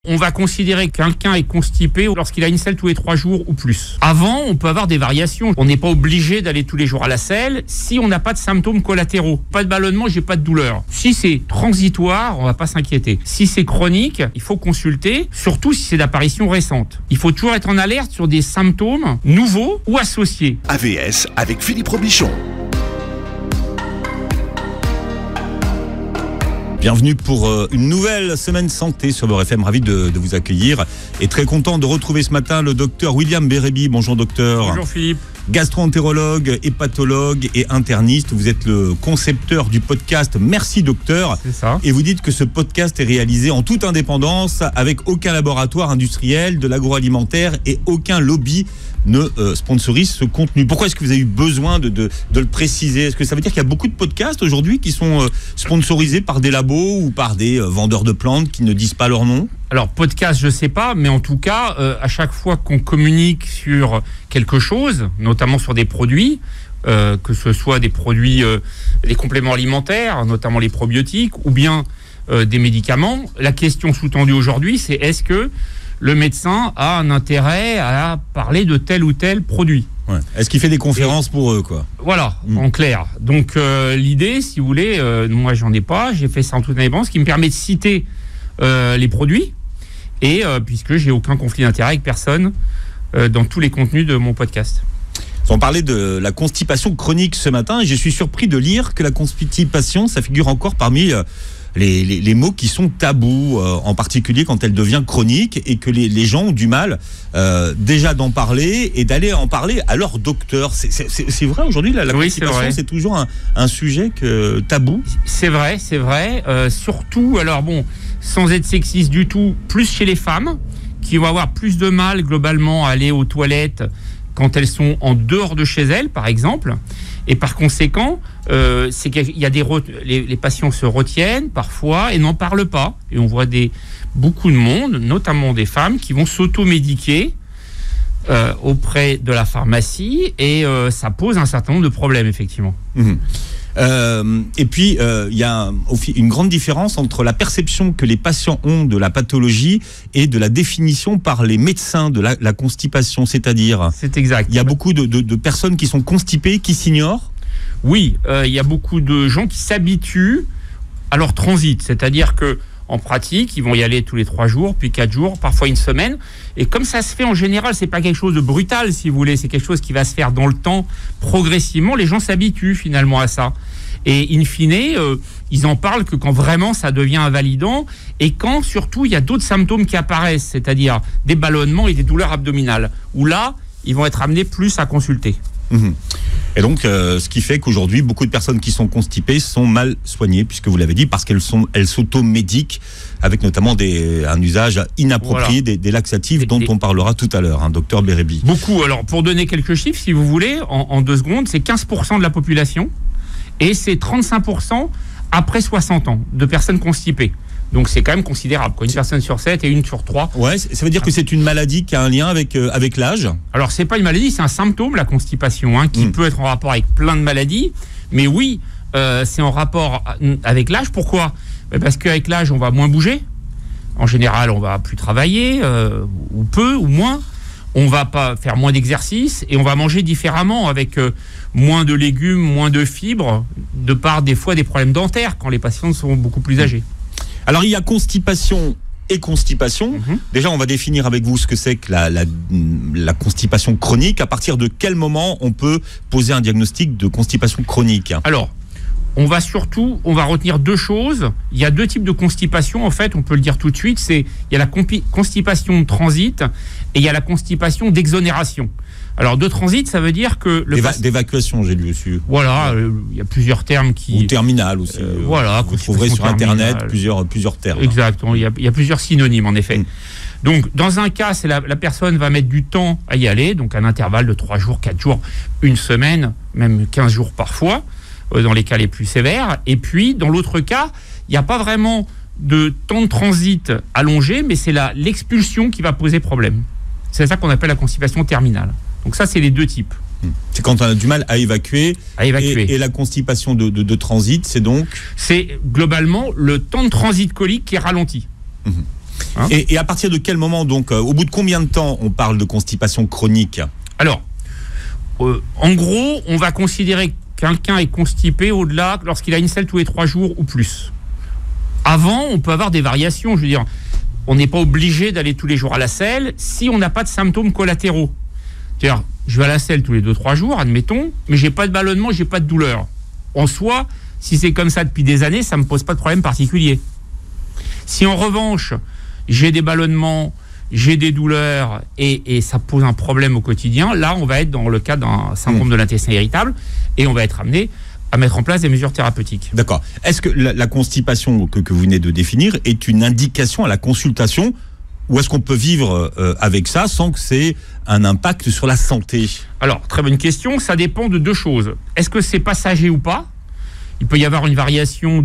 On va considérer que quelqu'un est constipé lorsqu'il a une selle tous les 3 jours ou plus. Avant, on peut avoir des variations. On n'est pas obligé d'aller tous les jours à la selle si on n'a pas de symptômes collatéraux. Pas de ballonnement, j'ai pas de douleur. Si c'est transitoire, on va pas s'inquiéter. Si c'est chronique, il faut consulter, surtout si c'est d'apparition récente. Il faut toujours être en alerte sur des symptômes nouveaux ou associés. AVS avec Philippe Robichon. Bienvenue pour une nouvelle semaine santé sur Beurre FM. Ravi de vous accueillir et très content de retrouver ce matin le docteur William Bérébi. Bonjour docteur. Bonjour Philippe. Gastro-entérologue, hépatologue et interniste. Vous êtes le concepteur du podcast Merci Docteur. C'est ça. Et vous dites que ce podcast est réalisé en toute indépendance, avec aucun laboratoire industriel de l'agroalimentaire et aucun lobby ne sponsorise ce contenu. Pourquoi est-ce que vous avez eu besoin de le préciser? Est-ce que ça veut dire qu'il y a beaucoup de podcasts aujourd'hui qui sont sponsorisés par des labos ou par des vendeurs de plantes qui ne disent pas leur nom? Alors, podcast, je sais pas, mais en tout cas, à chaque fois qu'on communique sur quelque chose, notamment sur des produits, que ce soit des produits, des compléments alimentaires, notamment les probiotiques, ou bien des médicaments, la question sous-tendue aujourd'hui, c'est est-ce que le médecin a un intérêt à parler de tel ou tel produit? Ouais. Est-ce qu'il fait des conférences pour eux, quoi? Voilà, en clair. Donc, l'idée, si vous voulez, moi, j'en ai pas, j'ai fait ça en toute indépendance, ce qui me permet de citer les produits, et puisque j'ai aucun conflit d'intérêt avec personne dans tous les contenus de mon podcast. On parlait de la constipation chronique ce matin, et je suis surpris de lire que la constipation, ça figure encore parmi les mots qui sont tabous, en particulier quand elle devient chronique, et que les gens ont du mal déjà d'en parler et d'aller en parler à leur docteur. C'est vrai aujourd'hui, la constipation, c'est toujours un sujet tabou. C'est vrai. Surtout, alors bon, sans être sexiste du tout, plus chez les femmes, qui vont avoir plus de mal globalement à aller aux toilettes quand elles sont en dehors de chez elles, par exemple. Et par conséquent, c'est qu'il y a les patients se retiennent parfois et n'en parlent pas. Et on voit beaucoup de monde, notamment des femmes, qui vont s'automédiquer auprès de la pharmacie, et ça pose un certain nombre de problèmes, effectivement. Et puis, il y a une grande différence entre la perception que les patients ont de la pathologie et de la définition par les médecins de la constipation, c'est-à-dire... C'est exact. Il y a beaucoup de personnes qui sont constipées, qui s'ignorent. Oui, il y a beaucoup de gens qui s'habituent à leur transit, c'est-à-dire que en pratique, ils vont y aller tous les 3 jours, puis 4 jours, parfois une semaine. Et comme ça se fait en général, c'est pas quelque chose de brutal, si vous voulez, c'est quelque chose qui va se faire dans le temps, progressivement. Les gens s'habituent finalement à ça. Et in fine, ils en parlent que quand vraiment ça devient invalidant, et quand surtout il y a d'autres symptômes qui apparaissent, c'est-à-dire des ballonnements et des douleurs abdominales, où là, ils vont être amenés plus à consulter. Et donc, ce qui fait qu'aujourd'hui, beaucoup de personnes qui sont constipées sont mal soignées, puisque vous l'avez dit, parce qu'elles s'automédiquent, avec notamment un usage inapproprié, voilà, des laxatifs dont on parlera tout à l'heure, docteur Bérébi. Beaucoup. Alors, pour donner quelques chiffres, si vous voulez, en 2 secondes, c'est 15% de la population, et c'est 35% après 60 ans de personnes constipées. Donc c'est quand même considérable, quoi. Une personne sur 7 et une sur 3. Ouais, ça veut dire que c'est une maladie qui a un lien avec l'âge? Alors c'est pas une maladie, c'est un symptôme, la constipation, qui peut être en rapport avec plein de maladies. Mais oui, c'est en rapport avec l'âge. Pourquoi? Parce qu'avec l'âge, on va moins bouger. En général, on va plus travailler, ou peu, ou moins. On va pas faire moins d'exercice, et on va manger différemment, avec moins de légumes, moins de fibres, de par des fois des problèmes dentaires quand les patients sont beaucoup plus âgés. Alors, il y a constipation et constipation. Déjà, on va définir avec vous ce que c'est que la constipation chronique. À partir de quel moment on peut poser un diagnostic de constipation chronique? Alors, on va retenir 2 choses. Il y a 2 types de constipation, en fait, on peut le dire tout de suite. Il y a la constipation de transit et il y a la constipation d'exonération. Alors, de transit, ça veut dire que... D'évacuation, j'ai lu aussi. Voilà, il y a plusieurs termes qui... Ou terminal aussi. Voilà. Vous trouverez sur Internet plusieurs termes. Exactement, il y a plusieurs synonymes, en effet. Donc, dans un cas, c'est la personne va mettre du temps à y aller, donc un intervalle de 3 jours, 4 jours, 1 semaine, même 15 jours parfois, dans les cas les plus sévères. Et puis, dans l'autre cas, il n'y a pas vraiment de temps de transit allongé, mais c'est l'expulsion qui va poser problème. C'est ça qu'on appelle la constipation terminale. Donc ça, c'est les 2 types. C'est quand on a du mal à évacuer. Et la constipation de transit, c'est donc... C'est globalement le temps de transit colique qui est ralenti. Hein ? Et à partir de quel moment, donc, au bout de combien de temps on parle de constipation chronique ? Alors, en gros, on va considérer que quelqu'un est constipé au-delà lorsqu'il a une selle tous les 3 jours ou plus. Avant, on peut avoir des variations. Je veux dire, on n'est pas obligé d'aller tous les jours à la selle si on n'a pas de symptômes collatéraux. C'est-à-dire, je vais à la selle tous les 2-3 jours, admettons, mais j'ai pas de ballonnement, j'ai pas de douleur. En soi, si c'est comme ça depuis des années, ça me pose pas de problème particulier. Si en revanche, j'ai des ballonnements, j'ai des douleurs et ça pose un problème au quotidien, là, on va être dans le cas d'un syndrome de l'intestin irritable et on va être amené à mettre en place des mesures thérapeutiques. D'accord. Est-ce que la constipation que vous venez de définir est une indication à la consultation ou est-ce qu'on peut vivre avec ça sans que c'est un impact sur la santé ? Alors, très bonne question. Ça dépend de 2 choses. Est-ce que c'est passager ou pas ? Il peut y avoir une variation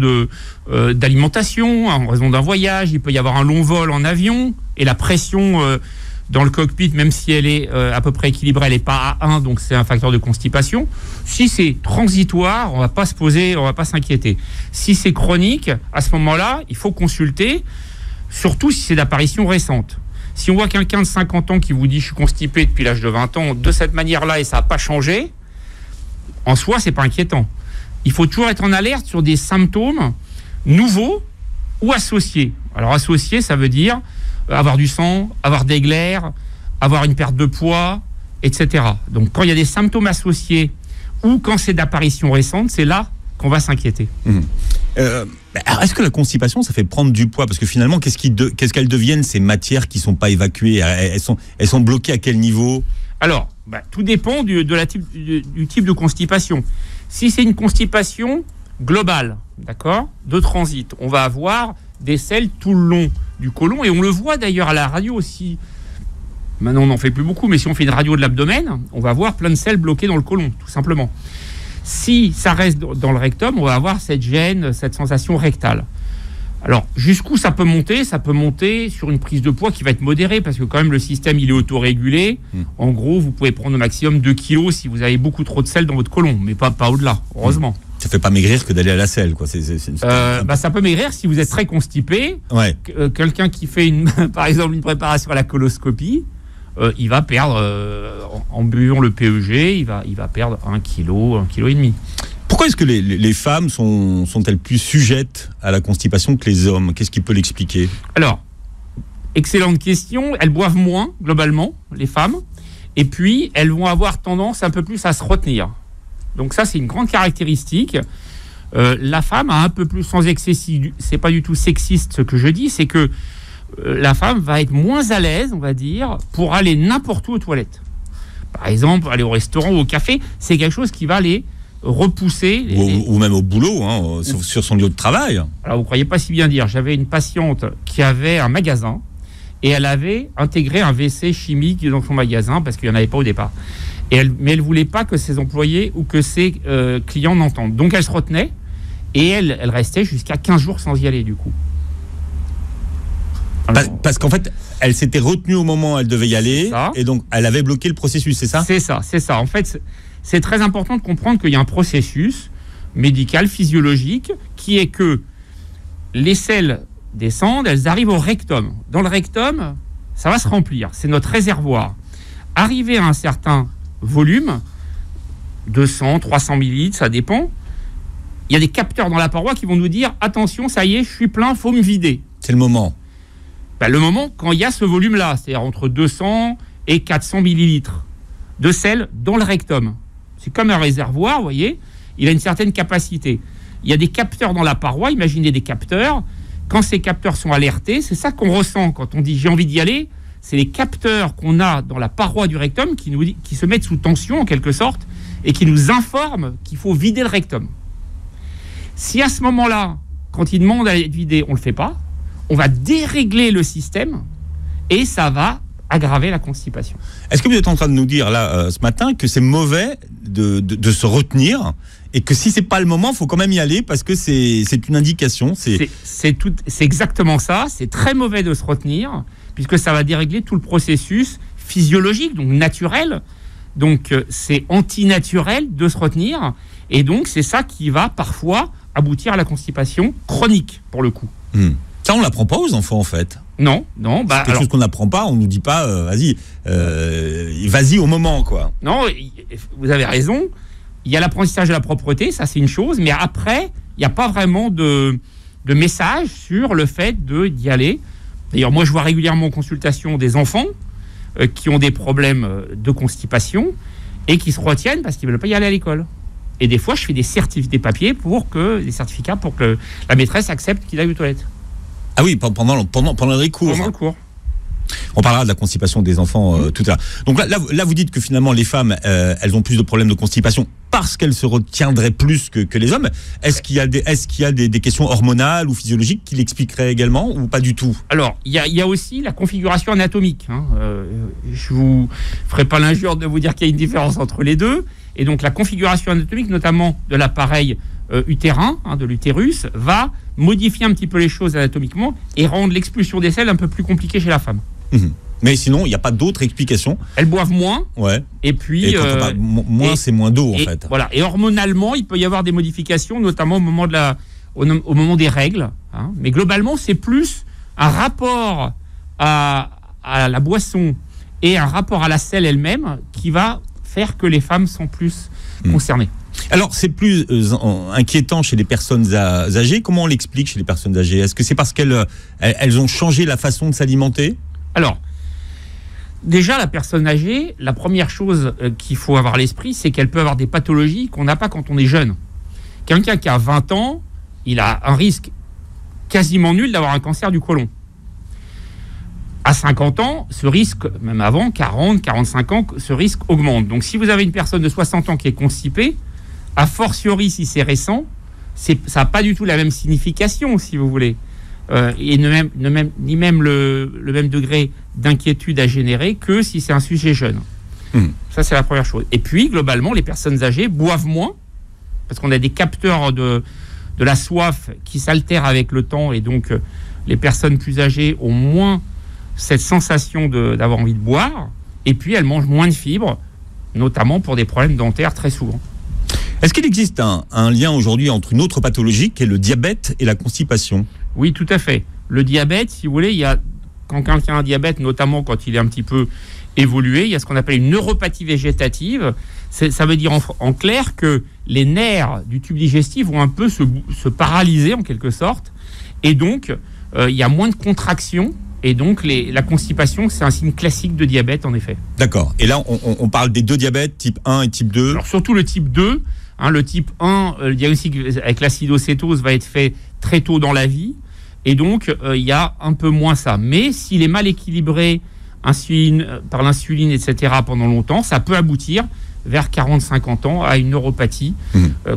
d'alimentation en raison d'un voyage. Il peut y avoir un long vol en avion et la pression dans le cockpit, même si elle est à peu près équilibrée, elle n'est pas à 1, donc c'est un facteur de constipation. Si c'est transitoire, on va pas s'inquiéter. Si c'est chronique, à ce moment-là, il faut consulter, surtout si c'est d'apparition récente. Si on voit quelqu'un de 50 ans qui vous dit « je suis constipé depuis l'âge de 20 ans » de cette manière-là et ça n'a pas changé, en soi, c'est pas inquiétant. Il faut toujours être en alerte sur des symptômes nouveaux ou associés. Alors associés, ça veut dire avoir du sang, avoir des glaires, avoir une perte de poids, etc. Donc quand il y a des symptômes associés ou quand c'est d'apparition récente, c'est là qu'on va s'inquiéter. Alors est-ce que la constipation, ça fait prendre du poids ? Parce que finalement, qu'est-ce qu'elles deviennent, ces matières qui ne sont pas évacuées ? Elles sont bloquées à quel niveau ? Alors, tout dépend du type de constipation. Si c'est une constipation globale, d'accord, de transit, on va avoir des selles tout le long du côlon, et on le voit d'ailleurs à la radio aussi. Maintenant, on n'en fait plus beaucoup, mais si on fait une radio de l'abdomen, on va voir plein de selles bloquées dans le côlon, tout simplement. Si ça reste dans le rectum, on va avoir cette gêne, cette sensation rectale. Alors, jusqu'où ça peut monter ? Ça peut monter sur une prise de poids qui va être modérée, parce que quand même le système, il est autorégulé. En gros, vous pouvez prendre au maximum 2 kilos si vous avez beaucoup trop de sel dans votre côlon, mais pas au-delà, heureusement. Ça fait pas maigrir que d'aller à la selle, quoi. Ça peut maigrir si vous êtes très constipé. Ouais. Quelqu'un qui fait par exemple une préparation à la coloscopie, il va perdre, en buvant le PEG, il va perdre 1 kilo, 1,5 kg. Pourquoi est-ce que les femmes sont-elles plus sujettes à la constipation que les hommes ? Qu'est-ce qui peut l'expliquer ? Alors, excellente question. Elles boivent moins, globalement, les femmes. Et puis, elles vont avoir tendance un peu plus à se retenir. Donc ça, c'est une grande caractéristique. La femme a un peu plus, sans excessif, c'est pas du tout sexiste ce que je dis, c'est que la femme va être moins à l'aise, on va dire, pour aller n'importe où aux toilettes. Par exemple, aller au restaurant ou au café, c'est quelque chose qui va les repousser. Ou même au boulot, hein, sur son lieu de travail. Alors, vous ne croyez pas si bien dire. J'avais une patiente qui avait un magasin et elle avait intégré un WC chimique dans son magasin parce qu'il n'y en avait pas au départ. Mais elle ne voulait pas que ses employés ou que ses clients n'entendent. Donc, elle se retenait et elle restait jusqu'à 15 jours sans y aller, du coup. Alors, parce qu'en fait, elle s'était retenue au moment où elle devait y aller et donc elle avait bloqué le processus, c'est ça ? C'est ça. En fait, c'est très important de comprendre qu'il y a un processus médical, physiologique, qui est que les selles descendent, elles arrivent au rectum. Dans le rectum, ça va se remplir. C'est notre réservoir. Arrivé à un certain volume, 200, 300 millilitres, ça dépend, il y a des capteurs dans la paroi qui vont nous dire « Attention, ça y est, je suis plein, il faut me vider ». C'est le moment. Le moment quand il y a ce volume-là, c'est-à-dire entre 200 et 400 millilitres de sel dans le rectum. C'est comme un réservoir, vous voyez, il a une certaine capacité. Il y a des capteurs dans la paroi, imaginez des capteurs. Quand ces capteurs sont alertés, c'est ça qu'on ressent quand on dit « j'ai envie d'y aller », c'est les capteurs qu'on a dans la paroi du rectum qui se mettent sous tension en quelque sorte et qui nous informent qu'il faut vider le rectum. Si à ce moment-là, quand il demande à être vidé, on ne le fait pas, on va dérégler le système et ça va aggraver la constipation. Est-ce que vous êtes en train de nous dire là ce matin que c'est mauvais de se retenir et que si c'est pas le moment, il faut quand même y aller parce que c'est une indication. C'est exactement ça. C'est très mauvais de se retenir puisque ça va dérégler tout le processus physiologique, donc naturel. Donc c'est antinaturel de se retenir et donc c'est ça qui va parfois aboutir à la constipation chronique pour le coup. Ça, on l'apprend pas aux enfants en fait. Non. C'est quelque chose qu'on n'apprend pas, on nous dit pas, vas-y au moment, quoi. Non, vous avez raison. Il y a l'apprentissage de la propreté, ça c'est une chose, mais après, il n'y a pas vraiment de message sur le fait d'y aller. D'ailleurs, moi je vois régulièrement en consultation des enfants qui ont des problèmes de constipation et qui se retiennent parce qu'ils ne veulent pas y aller à l'école. Et des fois, je fais des papiers des certificats pour que la maîtresse accepte qu'il aille aux toilettes. Ah oui, pendant les cours. Pendant le cours. On parlera de la constipation des enfants tout à l'heure. Donc là, vous dites que finalement, les femmes, elles ont plus de problèmes de constipation parce qu'elles se retiendraient plus que les hommes. Est-ce qu'il y a des questions hormonales ou physiologiques qui l'expliqueraient également ou pas du tout? Alors, il y a aussi la configuration anatomique. Je vous ferai pas l'injure de vous dire qu'il y a une différence entre les deux. Et donc, la configuration anatomique, notamment de l'appareil utérin, de l'utérus, va modifier un petit peu les choses anatomiquement et rendre l'expulsion des selles un peu plus compliquée chez la femme. Mais sinon, il n'y a pas d'autre explication. Elles boivent moins. Ouais. Et puis. Moins, c'est moins d'eau, en fait. Voilà. Et hormonalement, il peut y avoir des modifications, notamment au moment, au moment des règles. Mais globalement, c'est plus un rapport à la boisson et un rapport à la selle elle-même qui va faire que les femmes sont plus concernées. Alors, c'est plus inquiétant chez les personnes âgées. Comment on l'explique chez les personnes âgées? Est-ce que c'est parce qu'elles ont changé la façon de s'alimenter? Alors, déjà, la personne âgée, la première chose qu'il faut avoir à l'esprit, c'est qu'elle peut avoir des pathologies qu'on n'a pas quand on est jeune. Quelqu'un qui a 20 ans, il a un risque quasiment nul d'avoir un cancer du côlon. À 50 ans, ce risque, même avant, 40, 45 ans, ce risque augmente. Donc, si vous avez une personne de 60 ans qui est constipée, a fortiori, si c'est récent, ça n'a pas du tout la même signification, si vous voulez. Et ni même le même degré d'inquiétude à générer que si c'est un sujet jeune. Ça, c'est la première chose. Et puis, globalement, les personnes âgées boivent moins, parce qu'on a des capteurs de la soif qui s'altèrent avec le temps, et donc les personnes plus âgées ont moins cette sensation d'avoir envie de boire, et puis elles mangent moins de fibres, notamment pour des problèmes dentaires très souvent. Est-ce qu'il existe un lien aujourd'hui entre une autre pathologie qui est le diabète et la constipation? Oui, tout à fait. Le diabète, si vous voulez, quand quelqu'un a un diabète, notamment quand il est un petit peu évolué, il y a ce qu'on appelle une neuropathie végétative. Ça veut dire en clair que les nerfs du tube digestif vont un peu se paralyser en quelque sorte, et donc il y a moins de contraction. Et donc, la constipation, c'est un signe classique de diabète, en effet. D'accord. Et là, on parle des deux diabètes, type 1 et type 2. Alors, surtout le type 2. Le type 1, le diagnostic avec l'acidocétose va être fait très tôt dans la vie. Et donc, il y a un peu moins ça. Mais s'il est mal équilibré par l'insuline, etc., pendant longtemps, ça peut aboutir vers 40-50 ans à une neuropathie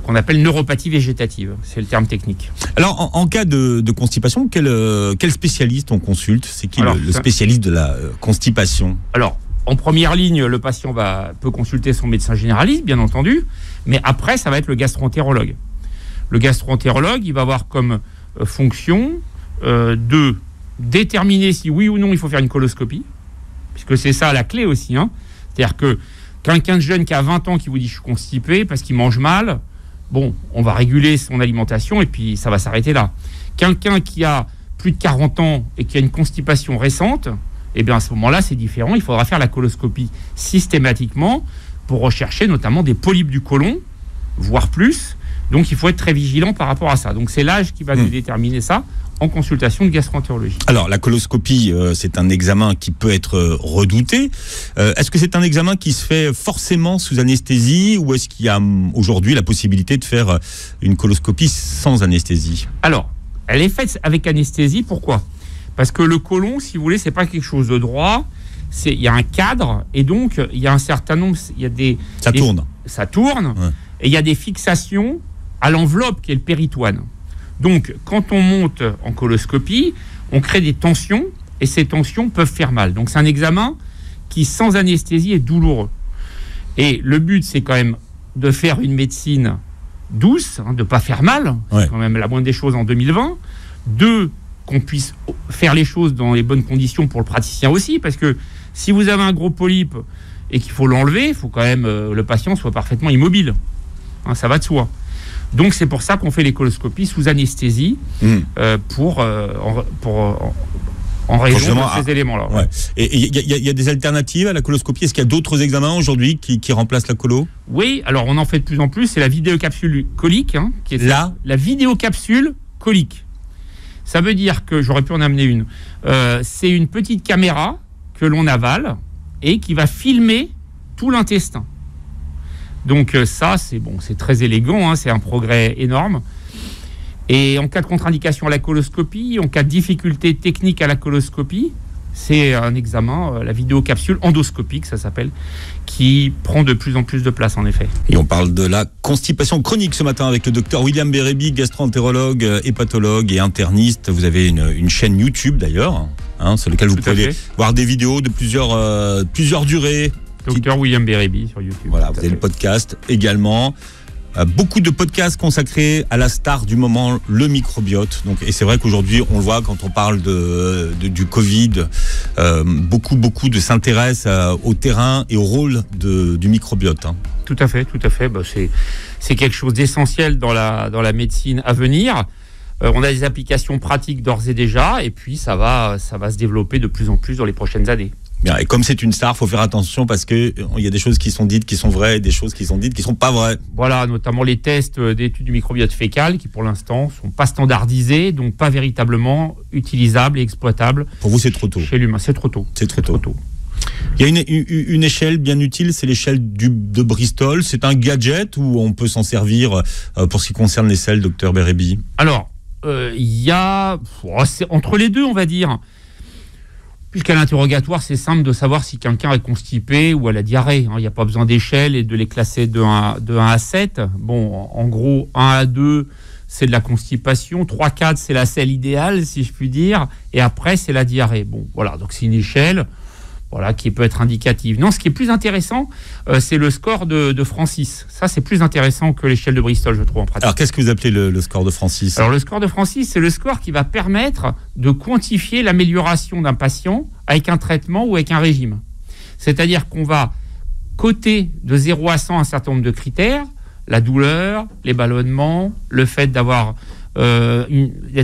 qu'on appelle neuropathie végétative. C'est le terme technique. Alors, en cas de constipation, quel spécialiste on consulte? C'est qui le spécialiste de la constipation? Alors, en première ligne, le patient peut consulter son médecin généraliste, bien entendu, mais après, ça va être le gastro-entérologue. Le gastro-entérologue, il va avoir comme fonction de déterminer si oui ou non il faut faire une coloscopie, puisque c'est ça la clé aussi. C'est-à-dire que quelqu'un de jeune qui a 20 ans qui vous dit « je suis constipé parce qu'il mange mal », bon, on va réguler son alimentation et puis ça va s'arrêter là. Quelqu'un qui a plus de 40 ans et qui a une constipation récente, eh bien à ce moment-là, c'est différent. Il faudra faire la coloscopie systématiquement pour rechercher notamment des polypes du côlon, voire plus. Donc il faut être très vigilant par rapport à ça. Donc c'est l'âge qui va nous déterminer ça en consultation de gastro-entérologie. Alors la coloscopie, c'est un examen qui peut être redouté. Est-ce que c'est un examen qui se fait forcément sous anesthésie ou est-ce qu'il y a aujourd'hui la possibilité de faire une coloscopie sans anesthésie? Alors, elle est faite avec anesthésie. Pourquoi? Parce que le côlon, si vous voulez, c'est pas quelque chose de droit. Il y a un cadre et donc il y a un certain nombre. Ça tourne. Ouais. Et il y a des fixations à l'enveloppe qui est le péritoine. Donc, quand on monte en coloscopie, on crée des tensions et ces tensions peuvent faire mal. Donc, c'est un examen qui, sans anesthésie, est douloureux. Et le but, c'est quand même de faire une médecine douce, de ne pas faire mal. Ouais. C'est quand même la moindre des choses en 2020. 2, qu'on puisse faire les choses dans les bonnes conditions pour le praticien aussi, parce que si vous avez un gros polype et qu'il faut l'enlever, il faut quand même le patient soit parfaitement immobile. Ça va de soi. Donc c'est pour ça qu'on fait les coloscopies sous anesthésie pour en raison de ces éléments-là. Ouais. Et il y a des alternatives à la coloscopie. Est-ce qu'il y a d'autres examens aujourd'hui qui remplacent la colo? Oui, alors on en fait de plus en plus. C'est la vidéocapsule colique, qui est la vidéocapsule colique. Ça veut dire que, j'aurais pu en amener une, c'est une petite caméra que l'on avale et qui va filmer tout l'intestin. Donc ça, c'est très élégant, c'est un progrès énorme. Et en cas de contre-indication à la coloscopie, en cas de difficulté technique à la coloscopie, c'est un examen, la vidéocapsule endoscopique, ça s'appelle, qui prend de plus en plus de place, en effet. Et on parle de la constipation chronique ce matin avec le docteur William Bérébi, gastro-entérologue, hépatologue et interniste. Vous avez une chaîne YouTube d'ailleurs, sur laquelle vous pouvez voir des vidéos de plusieurs durées. Docteur William Bérébi sur YouTube. Voilà, vous avez le podcast également. Beaucoup de podcasts consacrés à la star du moment, le microbiote. Donc, et c'est vrai qu'aujourd'hui, on le voit quand on parle du Covid, beaucoup de s'intéressent au terrain et au rôle du microbiote. Tout à fait. C'est quelque chose d'essentiel dans la médecine à venir. On a des applications pratiques d'ores et déjà, et puis ça va se développer de plus en plus dans les prochaines années. Bien, et comme c'est une star, faut faire attention parce que il y a des choses qui sont dites qui sont vraies et des choses qui sont dites qui sont pas vraies. Voilà, notamment les tests d'études du microbiote fécal qui pour l'instant sont pas standardisés, donc pas véritablement utilisables et exploitables. Pour vous, c'est trop tôt. Chez l'humain, c'est trop tôt. C'est trop tôt. Il y a une échelle bien utile, c'est l'échelle de Bristol. C'est un gadget où on peut s'en servir pour ce qui concerne les selles, docteur Bérébi. Alors, c'est entre les deux, on va dire. Puisqu'à l'interrogatoire, c'est simple de savoir si quelqu'un est constipé ou a la diarrhée. Il n'y a pas besoin d'échelle et de les classer de 1 à 7. Bon, en gros, 1 à 2, c'est de la constipation. 3 à 4, c'est la selle idéale, si je puis dire. Et après, c'est la diarrhée. Bon, voilà, donc c'est une échelle qui peut être indicative. Non, ce qui est plus intéressant, c'est le score de Francis. Ça, c'est plus intéressant que l'échelle de Bristol, je trouve, en pratique. Alors, qu'est-ce que vous appelez le score de Francis? Alors, le score de Francis, c'est le score qui va permettre de quantifier l'amélioration d'un patient avec un traitement ou avec un régime. C'est-à-dire qu'on va coter de 0 à 100 un certain nombre de critères, la douleur, les ballonnements, le fait d'être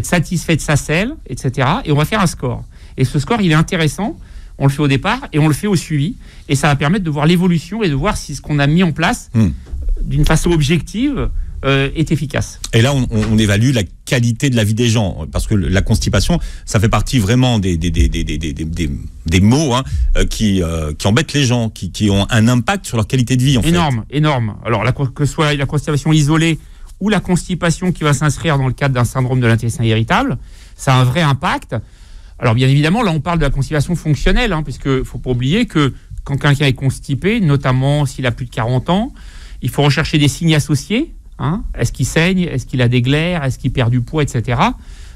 satisfait de sa selle, etc. Et on va faire un score. Et ce score, il est intéressant. On le fait au départ et on le fait au suivi. Et ça va permettre de voir l'évolution et de voir si ce qu'on a mis en place d'une façon objective est efficace. Et là, on évalue la qualité de la vie des gens. Parce que la constipation, ça fait partie vraiment des maux qui embêtent les gens, qui ont un impact sur leur qualité de vie. Énorme. Alors, que ce soit la constipation isolée ou la constipation qui va s'inscrire dans le cadre d'un syndrome de l'intestin irritable, ça a un vrai impact. Alors bien évidemment, là on parle de la constipation fonctionnelle, puisque il ne faut pas oublier que quand quelqu'un est constipé, notamment s'il a plus de 40 ans, il faut rechercher des signes associés. Est-ce qu'il saigne? Est-ce qu'il a des glaires? Est-ce qu'il perd du poids, etc.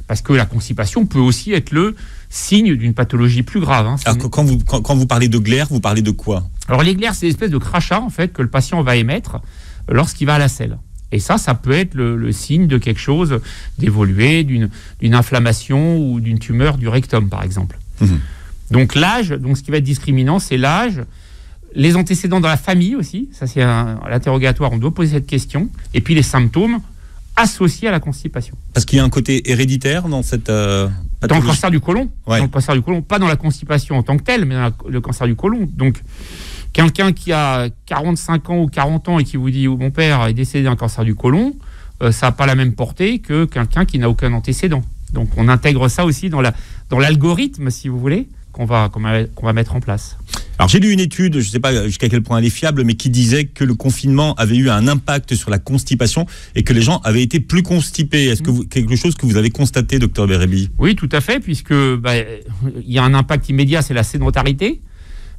Parce que la constipation peut aussi être le signe d'une pathologie plus grave. Alors quand vous parlez de glaires, vous parlez de quoi? Alors les glaires, c'est l'espèce de crachat en fait que le patient va émettre lorsqu'il va à la selle. Et ça peut être le signe de quelque chose d'évolué, d'une inflammation ou d'une tumeur du rectum, par exemple. Donc l'âge, ce qui va être discriminant, c'est l'âge, les antécédents dans la famille aussi, ça c'est à l'interrogatoire, on doit poser cette question, et puis les symptômes associés à la constipation. Parce qu'il y a un côté héréditaire dans cette pathologie. Dans le cancer du côlon, ouais. Dans le cancer du côlon, pas dans la constipation en tant que telle, mais dans le cancer du côlon. Donc, quelqu'un qui a 45 ans ou 40 ans et qui vous dit « Mon père est décédé d'un cancer du côlon », ça n'a pas la même portée que quelqu'un qui n'a aucun antécédent. Donc on intègre ça aussi dans l'algorithme, si vous voulez, qu'on va mettre en place. Alors j'ai lu une étude, je ne sais pas jusqu'à quel point elle est fiable, mais qui disait que le confinement avait eu un impact sur la constipation et que les gens avaient été plus constipés. Est-ce que quelque chose que vous avez constaté, docteur Bérébi? Oui, tout à fait, puisque il y a un impact immédiat, c'est la sédentarité.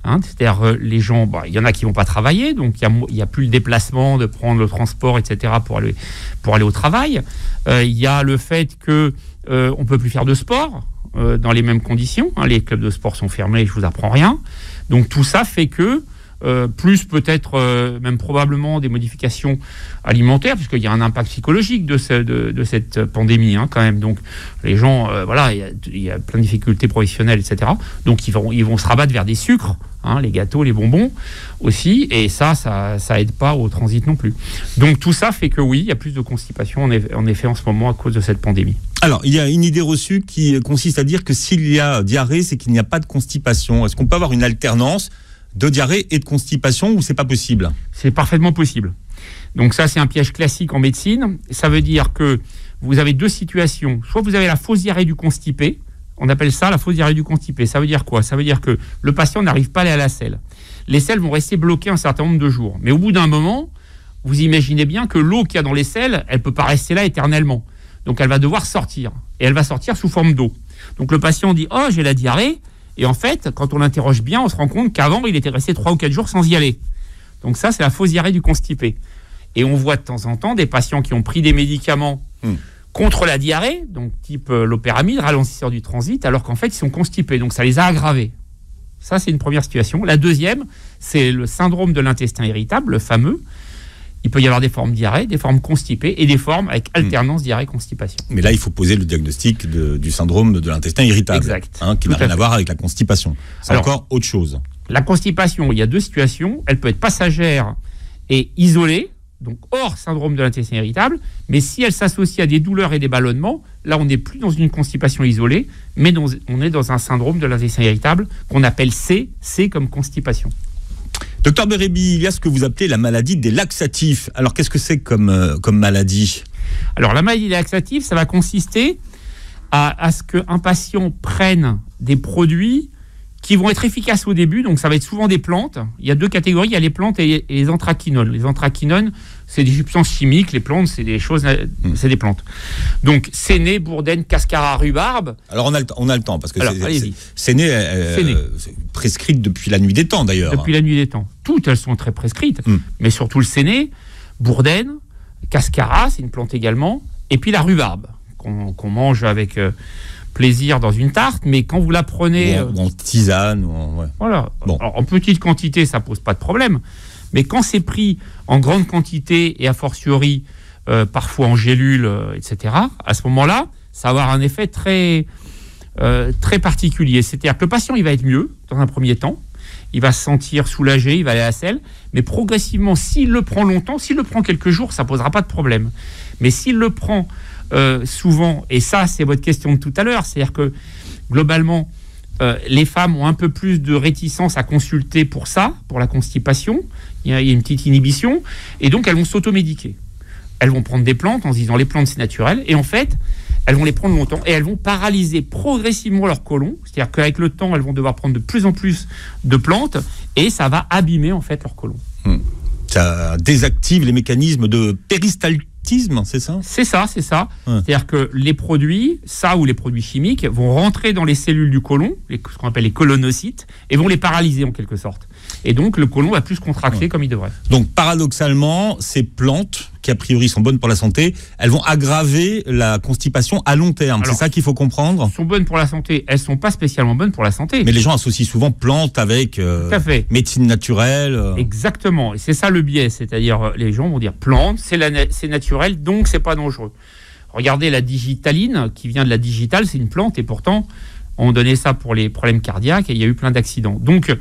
C'est-à-dire les gens, il y en a qui vont pas travailler, donc il y a plus le déplacement de prendre le transport, etc. pour aller au travail. Il y a le fait que on peut plus faire de sport dans les mêmes conditions. Les clubs de sport sont fermés, je vous apprends rien. Donc tout ça fait que plus peut-être même probablement des modifications alimentaires, puisqu'il y a un impact psychologique de cette pandémie quand même. Donc les gens, il y a plein de difficultés professionnelles, etc. Donc ils vont se rabattre vers des sucres, les gâteaux, les bonbons aussi, et ça aide pas au transit non plus. Donc tout ça fait que oui, il y a plus de constipation en effet en ce moment à cause de cette pandémie. Alors, il y a une idée reçue qui consiste à dire que s'il y a diarrhée, c'est qu'il n'y a pas de constipation. Est-ce qu'on peut avoir une alternance de diarrhée et de constipation ou c'est pas possible? C'est parfaitement possible. Donc ça, c'est un piège classique en médecine. Ça veut dire que vous avez deux situations. Soit vous avez la fausse diarrhée du constipé. On appelle ça la fausse diarrhée du constipé. Ça veut dire quoi? Ça veut dire que le patient n'arrive pas à aller à la selle. Les selles vont rester bloquées un certain nombre de jours. Mais au bout d'un moment, vous imaginez bien que l'eau qu'il y a dans les selles, elle ne peut pas rester là éternellement. Donc elle va devoir sortir. Et elle va sortir sous forme d'eau. Donc le patient dit « Oh, j'ai la diarrhée ». Et en fait, quand on l'interroge bien, on se rend compte qu'avant, il était resté 3 ou 4 jours sans y aller. Donc ça, c'est la fausse diarrhée du constipé. Et on voit de temps en temps des patients qui ont pris des médicaments contre la diarrhée, donc type l'opéramide, ralentisseur du transit, alors qu'en fait, ils sont constipés. Donc ça les a aggravés. Ça, c'est une première situation. La deuxième, c'est le syndrome de l'intestin irritable, le fameux. Il peut y avoir des formes diarrhée, des formes constipées et des formes avec alternance diarrhée-constipation. Mais là, il faut poser le diagnostic du syndrome de l'intestin irritable. Exact. Qui n'a rien à voir avec la constipation. C'est encore autre chose. La constipation, il y a deux situations. Elle peut être passagère et isolée, donc hors syndrome de l'intestin irritable. Mais si elle s'associe à des douleurs et des ballonnements, là, on n'est plus dans une constipation isolée, mais on est dans un syndrome de l'intestin irritable qu'on appelle C comme constipation. Docteur Bérébi, il y a ce que vous appelez la maladie des laxatifs. Alors, qu'est-ce que c'est comme maladie? Alors, la maladie des laxatifs, ça va consister à ce qu'un patient prenne des produits qui vont être efficaces au début. Donc, ça va être souvent des plantes. Il y a deux catégories, il y a les plantes et les anthraquinones. Les anthraquinones, c'est des substances chimiques. Les plantes, c'est des choses, c'est des plantes. Donc, séné, bourdaine, cascara, rhubarbe. Alors, on a le temps, parce que séné, séné. prescrite depuis la nuit des temps, d'ailleurs. Depuis la nuit des temps. Toutes, elles sont très prescrites. Mais surtout le séné, bourdaine, cascara, c'est une plante également. Et puis la rhubarbe, qu'on mange avec plaisir dans une tarte, mais quand vous la prenez... Ou en tisane. Ouais. Voilà. Bon. Alors, en petite quantité, ça pose pas de problème. Mais quand c'est pris en grande quantité et a fortiori, parfois en gélule, etc., à ce moment-là, ça va avoir un effet très particulier. C'est-à-dire que le patient, il va être mieux dans un premier temps. Il va se sentir soulagé, il va aller à la selle. Mais progressivement, s'il le prend longtemps, s'il le prend quelques jours, ça ne posera pas de problème. Mais s'il le prend souvent, et ça, c'est votre question de tout à l'heure, c'est-à-dire que globalement, les femmes ont un peu plus de réticence à consulter pour ça, pour la constipation. Il y a une petite inhibition. Et donc, elles vont s'automédiquer. Elles vont prendre des plantes en se disant les plantes, c'est naturel. Et en fait, elles vont les prendre longtemps et elles vont paralyser progressivement leur côlon. C'est-à-dire qu'avec le temps, elles vont devoir prendre de plus en plus de plantes et ça va abîmer en fait leur côlon. Ça désactive les mécanismes de péristaltisme, c'est ça? C'est ça. Ouais. C'est-à-dire que les produits, ça ou les produits chimiques, vont rentrer dans les cellules du côlon, ce qu'on appelle les colonocytes, et vont les paralyser en quelque sorte. Et donc, le côlon va plus se contracter comme il devrait. Donc, paradoxalement, ces plantes, qui a priori sont bonnes pour la santé, elles vont aggraver la constipation à long terme. Alors, c'est ça qu'il faut comprendre? Elles sont bonnes pour la santé. Elles ne sont pas spécialement bonnes pour la santé. Mais les gens associent souvent plantes avec médecine naturelle. Exactement. Et c'est ça le biais. C'est-à-dire, les gens vont dire plantes, c'est naturel, donc c'est pas dangereux. Regardez la digitaline, qui vient de la digitale, c'est une plante, et pourtant, on donnait ça pour les problèmes cardiaques, et il y a eu plein d'accidents. Donc,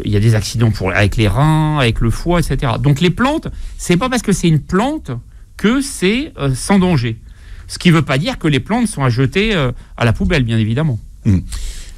il y a des accidents avec les reins, avec le foie, etc. Donc les plantes, c'est pas parce que c'est une plante que c'est sans danger. Ce qui ne veut pas dire que les plantes sont à jeter à la poubelle, bien évidemment.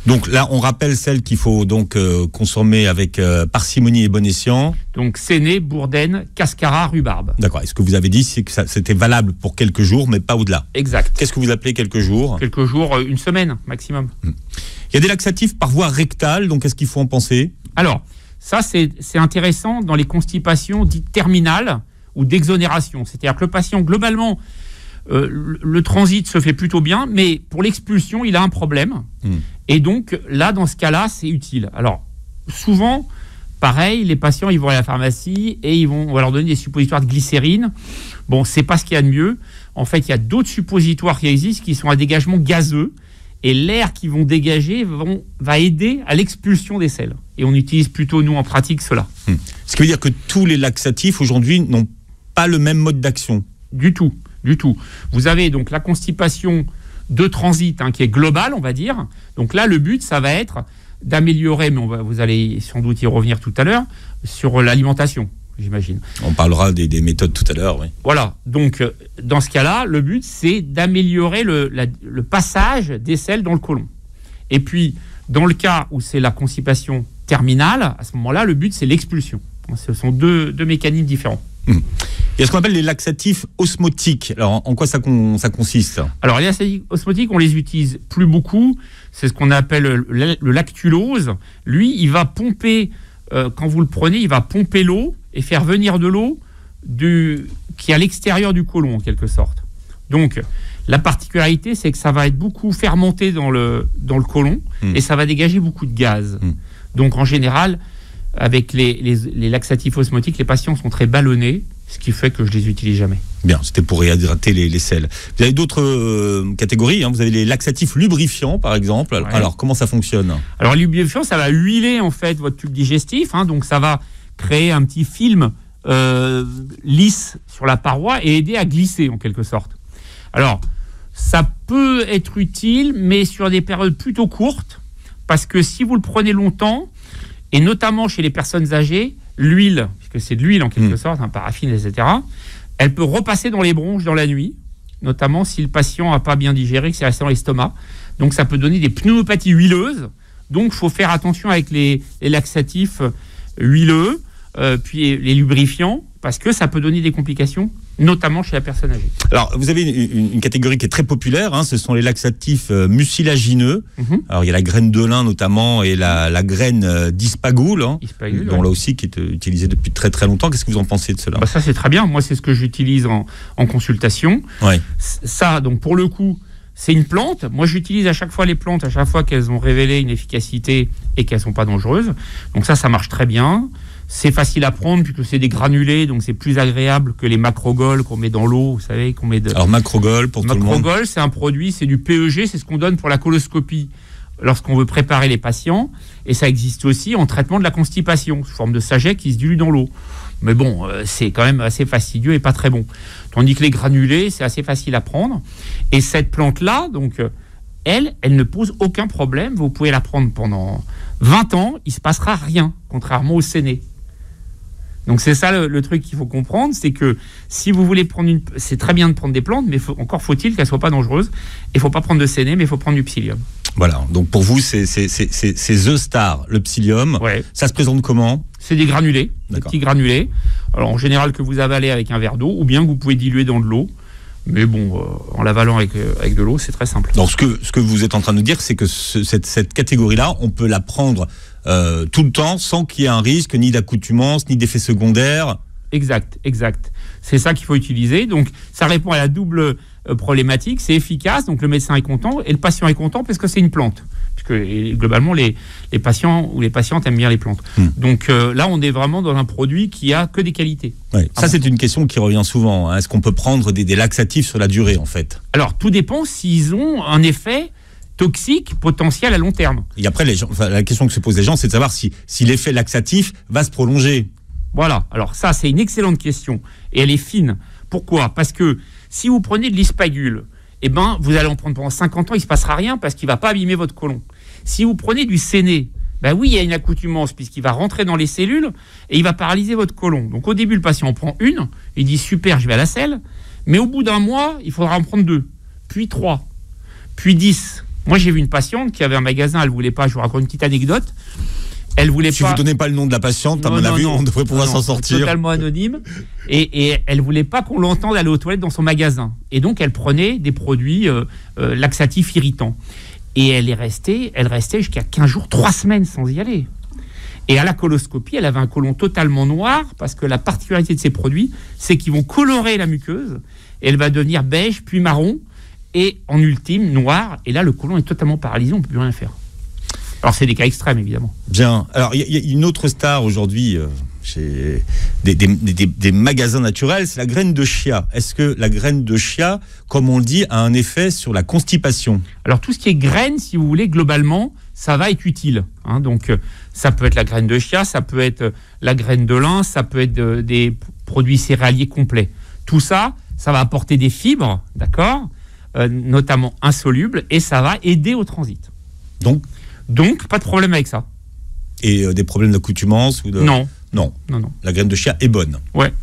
Donc là, on rappelle celles qu'il faut donc consommer avec parcimonie et bon escient. Donc séné, bourdaine, cascara, rhubarbe. D'accord. Et ce que vous avez dit, c'est que c'était valable pour quelques jours, mais pas au-delà. Exact. Qu'est-ce que vous appelez quelques jours? Quelques jours, une semaine maximum. Il y a des laxatifs par voie rectale, donc qu'est-ce qu'il faut en penser? Alors, ça c'est intéressant dans les constipations dites terminales ou d'exonération. C'est-à-dire que le patient, globalement, le transit se fait plutôt bien, mais pour l'expulsion, il a un problème. Et donc, là, dans ce cas-là, c'est utile. Alors, souvent, pareil, les patients, ils vont à la pharmacie et on va leur donner des suppositoires de glycérine. Bon, c'est pas ce qu'il y a de mieux. En fait, il y a d'autres suppositoires qui existent qui sont à dégagement gazeux. Et l'air qu'ils vont dégager va aider à l'expulsion des selles. Et on utilise plutôt, nous, en pratique, cela. Ce qui veut dire que tous les laxatifs, aujourd'hui, n'ont pas le même mode d'action? Du tout. Vous avez donc la constipation de transit, qui est globale, on va dire. Donc là, le but, ça va être d'améliorer, mais vous allez sans doute y revenir tout à l'heure, sur l'alimentation. j'imagine. On parlera des méthodes tout à l'heure, oui. Voilà, donc dans ce cas-là, le but, c'est d'améliorer le passage des selles dans le côlon. Et puis, dans le cas où c'est la constipation terminale, à ce moment-là, le but, c'est l'expulsion. Ce sont deux mécanismes différents. Il y a ce qu'on appelle les laxatifs osmotiques. Alors, en quoi ça consiste? Alors, les laxatifs osmotiques, on les utilise plus beaucoup. C'est ce qu'on appelle le lactulose. Lui, il va pomper, quand vous le prenez, il va pomper l'eau et faire venir de l'eau qui est à l'extérieur du côlon, en quelque sorte. Donc, la particularité, c'est que ça va être beaucoup fermenté dans le côlon et ça va dégager beaucoup de gaz. Donc, en général, avec les laxatifs osmotiques, les patients sont très ballonnés, ce qui fait que je les utilise jamais. Bien, c'était pour réhydrater les selles. Vous avez d'autres catégories, hein. Vous avez les laxatifs lubrifiants, par exemple. Ouais. Alors, comment ça fonctionne? Alors, les lubrifiants, ça va huiler, en fait, votre tube digestif. Donc, ça va créer un petit film lisse sur la paroi et aider à glisser, en quelque sorte. Alors, ça peut être utile, mais sur des périodes plutôt courtes, parce que si vous le prenez longtemps, et notamment chez les personnes âgées, l'huile, puisque c'est de l'huile en quelque sorte, paraffine, etc., elle peut repasser dans les bronches dans la nuit, notamment si le patient n'a pas bien digéré, que c'est resté dans l'estomac. Donc ça peut donner des pneumopathies huileuses. Donc il faut faire attention avec les laxatifs huileux, puis les lubrifiants, parce que ça peut donner des complications, notamment chez la personne âgée. Alors, vous avez une catégorie qui est très populaire, hein, ce sont les laxatifs mucilagineux. Alors, il y a la graine de lin notamment et la graine d'ispagoule, dont là aussi qui est utilisée depuis très très longtemps. Qu'est-ce que vous en pensez de cela? Ça, c'est très bien. Moi, c'est ce que j'utilise en consultation. Ouais. Ça, donc, pour le coup, c'est une plante. Moi, j'utilise à chaque fois les plantes, à chaque fois qu'elles ont révélé une efficacité et qu'elles ne sont pas dangereuses. Donc ça marche très bien. C'est facile à prendre puisque c'est des granulés, donc c'est plus agréable que les macrogols qu'on met dans l'eau, vous savez, qu'on met de... Alors macrogol pour tout le monde. Macrogol, c'est un produit, c'est du PEG, c'est ce qu'on donne pour la coloscopie lorsqu'on veut préparer les patients, et ça existe aussi en traitement de la constipation sous forme de sachet qui se dilue dans l'eau. Mais bon, c'est quand même assez fastidieux et pas très bon. Tandis que les granulés, c'est assez facile à prendre. Et cette plante-là, donc, elle ne pose aucun problème. Vous pouvez la prendre pendant 20 ans, il ne se passera rien, contrairement au séné. Donc c'est ça le truc qu'il faut comprendre, c'est que si vous voulez prendre c'est très bien de prendre des plantes, mais encore faut-il qu'elles ne soient pas dangereuses. Il ne faut pas prendre de séné, mais il faut prendre du psyllium. Voilà, donc pour vous, c'est The Star, le psyllium. Ouais. Ça se présente comment? C'est des granulés, des petits granulés. Alors en général que vous avalez avec un verre d'eau, ou bien que vous pouvez diluer dans de l'eau. Mais bon, en l'avalant avec de l'eau, c'est très simple. Donc ce que vous êtes en train de nous dire, c'est que cette catégorie-là, on peut la prendre tout le temps sans qu'il y ait un risque ni d'accoutumance, ni d'effet secondaire. Exact. C'est ça qu'il faut utiliser. Donc ça répond à la double problématique, c'est efficace, donc le médecin est content et le patient est content parce que c'est une plante. Puisque globalement, les patients ou les patientes aiment bien les plantes. Donc là, on est vraiment dans un produit qui a que des qualités. Ouais. Ça, c'est une question qui revient souvent. Hein. Est-ce qu'on peut prendre des laxatifs sur la durée, en fait? Alors, tout dépend s'ils ont un effet toxique potentiel à long terme. Et après, la question que se posent les gens, c'est de savoir si l'effet laxatif va se prolonger. Voilà. Alors ça, c'est une excellente question. Et elle est fine. Pourquoi? Parce que si vous prenez de l'ispagule, vous allez en prendre pendant 50 ans, il ne se passera rien parce qu'il ne va pas abîmer votre côlon. Si vous prenez du séné, oui, il y a une accoutumance puisqu'il va rentrer dans les cellules et il va paralyser votre côlon. Donc au début, le patient en prend une, il dit super, je vais à la selle, mais au bout d'un mois, il faudra en prendre 2, puis 3, puis 10. Moi, j'ai vu une patiente qui avait un magasin, elle ne voulait pas, je vous raconte une petite anecdote, elle voulait si pas... vous ne donnez pas le nom de la patiente, à mon avis, on devrait pouvoir s'en sortir. Totalement anonyme. Et elle ne voulait pas qu'on l'entende aller aux toilettes dans son magasin. Et donc, elle prenait des produits laxatifs irritants. Et elle restait jusqu'à 15 jours, 3 semaines sans y aller. Et à la coloscopie, elle avait un côlon totalement noir, parce que la particularité de ces produits, c'est qu'ils vont colorer la muqueuse, et elle va devenir beige, puis marron, et en ultime, noir. Et là, le côlon est totalement paralysé, on ne peut plus rien faire. Alors, c'est des cas extrêmes, évidemment. Bien. Alors, il y a une autre star aujourd'hui chez des magasins naturels, c'est la graine de chia. Est-ce que la graine de chia, comme on le dit, a un effet sur la constipation? Alors, tout ce qui est graine, si vous voulez, globalement, ça va être utile. Donc, ça peut être la graine de chia, ça peut être la graine de lin, ça peut être des produits céréaliers complets. Tout ça, ça va apporter des fibres, d'accord, notamment insolubles, et ça va aider au transit. Donc, pas de problème avec ça. Et des problèmes d'accoutumance ou de... Non, Non. Non. La graine de chia est bonne. Ouais.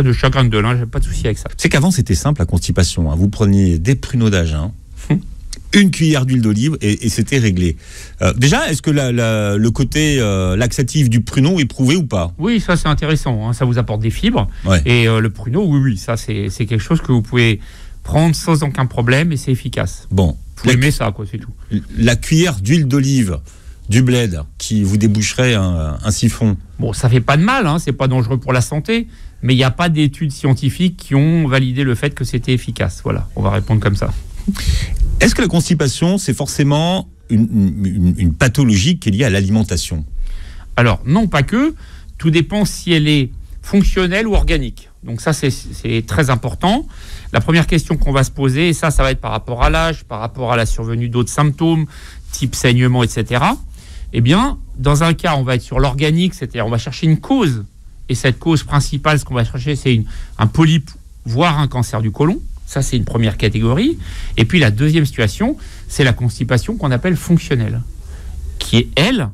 De chia, graine de lin, j'ai pas de souci avec ça. C'est qu'avant, c'était simple, la constipation. Vous preniez des pruneaux d'Agen, une cuillère d'huile d'olive et c'était réglé. Déjà, est-ce que le côté laxatif du pruneau est prouvé ou pas? Oui, ça c'est intéressant. Ça vous apporte des fibres. Ouais. Et le pruneau, oui, ça c'est quelque chose que vous pouvez prendre sans aucun problème et c'est efficace. Bon. Vous aimez ça, quoi, c'est tout. La cuillère d'huile d'olive du bled qui vous déboucherait un siphon. Bon, ça fait pas de mal, c'est pas dangereux pour la santé, mais il n'y a pas d'études scientifiques qui ont validé le fait que c'était efficace. Voilà, on va répondre comme ça. Est-ce que la constipation, c'est forcément une pathologie qui est liée à l'alimentation? Alors, non, pas que. Tout dépend si elle est fonctionnelle ou organique. Donc ça, c'est très important. La première question qu'on va se poser, et ça va être par rapport à l'âge, par rapport à la survenue d'autres symptômes, type saignement, etc. Eh bien, dans un cas, on va être sur l'organique, c'est-à-dire on va chercher une cause. Et cette cause principale, ce qu'on va chercher, c'est un polype, voire un cancer du côlon. Ça, c'est une première catégorie. Et puis la deuxième situation, c'est la constipation qu'on appelle fonctionnelle, qui, elle,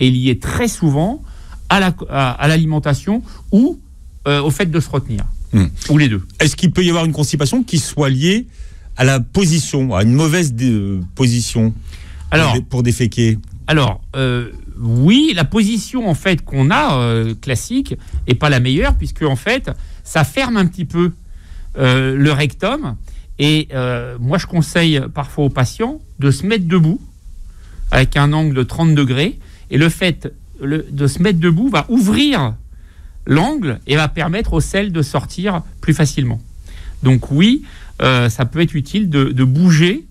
est liée très souvent à l'alimentation ou au fait de se retenir, ou les deux. Est-ce qu'il peut y avoir une constipation qui soit liée à la position, à une mauvaise position pour déféquer? Alors, oui, la position en fait qu'on a classique est pas la meilleure puisque en fait ça ferme un petit peu le rectum et moi je conseille parfois aux patients de se mettre debout avec un angle de 30 degrés et le fait de se mettre debout va ouvrir l'angle et va permettre aux selles de sortir plus facilement. Donc oui, ça peut être utile de bouger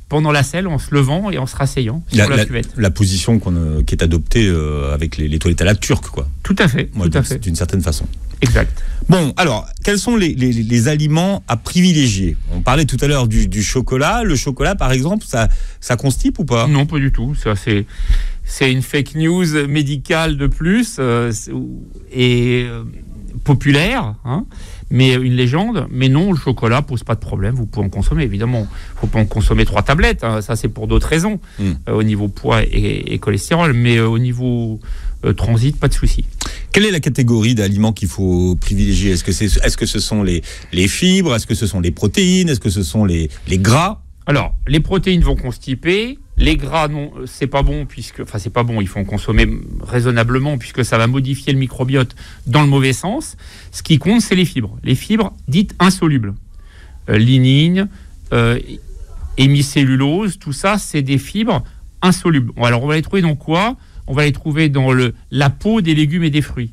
pendant la selle en se levant et en se rasseyant sur la cuvette. La position qui est adoptée avec les toilettes à la turque, quoi. Tout à fait. Tout à fait. D'une certaine façon. Exact. Bon, alors, quels sont les aliments à privilégier? On parlait tout à l'heure du chocolat. Le chocolat, par exemple, ça constipe ou pas? Non, pas du tout. Ça, c'est une fake news médicale de plus et populaire, mais une légende. Mais non, le chocolat pose pas de problème. Vous pouvez en consommer, évidemment. Il ne faut pas en consommer 3 tablettes. Ça, c'est pour d'autres raisons, au niveau poids et cholestérol. Mais au niveau transit, pas de souci. Quelle est la catégorie d'aliments qu'il faut privilégier? Est-ce que ce sont les fibres? Est-ce que ce sont les protéines? Est-ce que ce sont les gras? Alors, les protéines vont constiper. Les gras, non, c'est pas bon, c'est pas bon, il faut en consommer raisonnablement, puisque ça va modifier le microbiote dans le mauvais sens. Ce qui compte, c'est les fibres dites insolubles. Lignine, hémicellulose, tout ça, c'est des fibres insolubles. Alors, on va les trouver dans quoi? On va les trouver dans la peau des légumes et des fruits.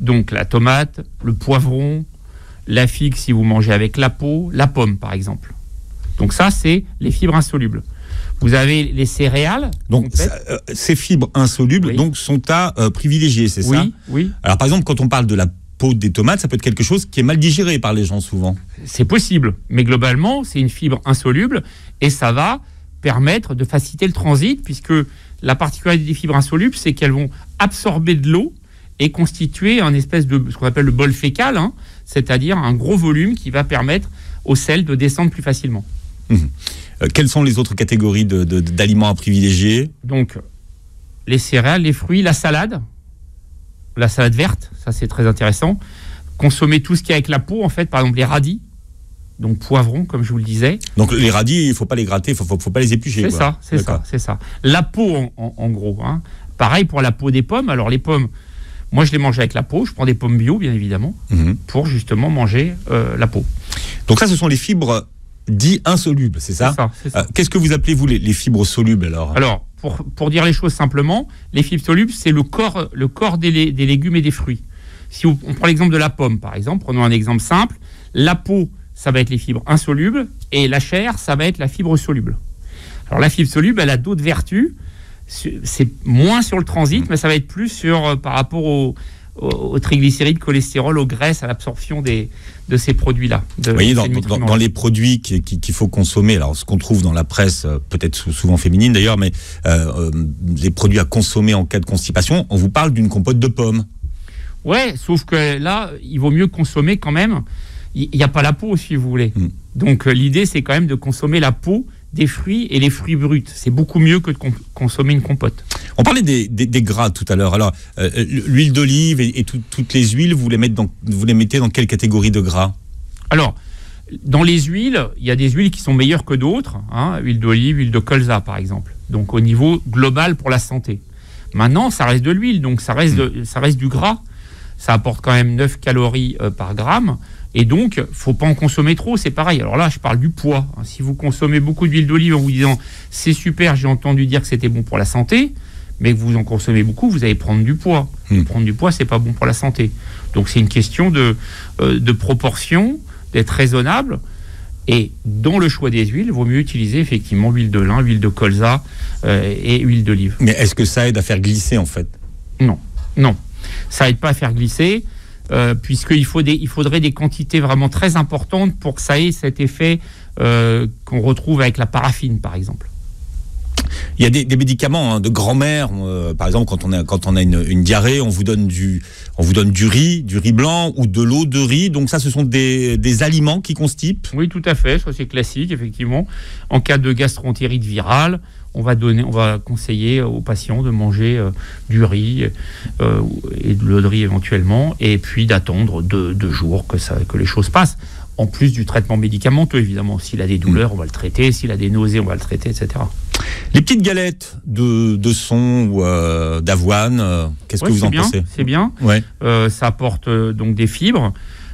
Donc, la tomate, le poivron, la figue, si vous mangez avec la peau, la pomme, par exemple. Donc ça, c'est les fibres insolubles. Vous avez les céréales. Donc, ces fibres insolubles sont à privilégier, c'est ça? Oui. Alors, par exemple, quand on parle de la peau des tomates, ça peut être quelque chose qui est mal digéré par les gens, souvent. C'est possible. Mais globalement, c'est une fibre insoluble et ça va permettre de faciliter le transit, puisque la particularité des fibres insolubles, c'est qu'elles vont absorber de l'eau et constituer un espèce de ce qu'on appelle le bol fécal, c'est-à-dire un gros volume qui va permettre aux selles de descendre plus facilement. Quelles sont les autres catégories d'aliments à privilégier? Donc, les céréales, les fruits, la salade verte, ça c'est très intéressant. Consommer tout ce qui est avec la peau, en fait, par exemple les radis, donc poivrons, comme je vous le disais. Donc les radis, il ne faut pas les gratter, il ne faut pas les éplucher. C'est ça. La peau, en gros. Pareil pour la peau des pommes. Alors les pommes, moi je les mange avec la peau, je prends des pommes bio, bien évidemment, pour justement manger la peau. Donc ça, ce sont les fibres dites insolubles, c'est ça? C'est ça. Qu'est-ce que vous appelez, vous, les fibres solubles, alors? Alors, pour dire les choses simplement, les fibres solubles, c'est le corps des légumes et des fruits. Si on prend l'exemple de la pomme, par exemple, prenons un exemple simple, la peau, ça va être les fibres insolubles, et la chair, ça va être la fibre soluble. Alors la fibre soluble, elle a d'autres vertus, c'est moins sur le transit, mais ça va être plus par rapport aux triglycérides, cholestérol, aux graisses, à l'absorption de ces produits-là. Vous voyez, dans les produits qu'il faut consommer, alors ce qu'on trouve dans la presse, peut-être souvent féminine d'ailleurs, mais les produits à consommer en cas de constipation, on vous parle d'une compote de pommes. Ouais, sauf que là, il vaut mieux consommer quand même. Il n'y a pas la peau, si vous voulez. Donc l'idée, c'est quand même de consommer la peau des fruits et les fruits bruts. C'est beaucoup mieux que de consommer une compote. On parlait des gras tout à l'heure. Alors, l'huile d'olive et toutes les huiles, vous les mettez dans quelle catégorie de gras? Alors, dans les huiles, il y a des huiles qui sont meilleures que d'autres, hein, huile d'olive, huile de colza par exemple. Donc au niveau global pour la santé. Maintenant, ça reste de l'huile, donc ça reste du gras. Ça apporte quand même 9 calories par gramme. Et donc, faut pas en consommer trop, c'est pareil. Alors là, je parle du poids. Si vous consommez beaucoup d'huile d'olive en vous disant « c'est super, j'ai entendu dire que c'était bon pour la santé », mais que vous en consommez beaucoup, vous allez prendre du poids. Prendre du poids, c'est pas bon pour la santé. Donc c'est une question de proportion, d'être raisonnable. Et dans le choix des huiles, il vaut mieux utiliser effectivement huile de lin, huile de colza et huile d'olive. Mais est-ce que ça aide à faire glisser en fait? Non. Ça aide pas à faire glisser. Puisqu'il faudrait des quantités vraiment très importantes pour que ça ait cet effet qu'on retrouve avec la paraffine, par exemple. Il y a des médicaments de grand-mère, par exemple quand on a une diarrhée, on vous donne du riz blanc ou de l'eau de riz. Donc ça, ce sont des aliments qui constipent. Oui, tout à fait. Ça, c'est classique, effectivement. En cas de gastroentérite virale, on va conseiller aux patients de manger du riz et de l'eau de riz éventuellement, et puis d'attendre 2 jours que les choses passent. En plus du traitement médicamenteux, évidemment. S'il a des douleurs, on va le traiter. S'il a des nausées, on va le traiter, etc. Les petites galettes de son ou d'avoine, qu'est-ce que vous en pensez? C'est bien. Ouais. Ça apporte donc des fibres.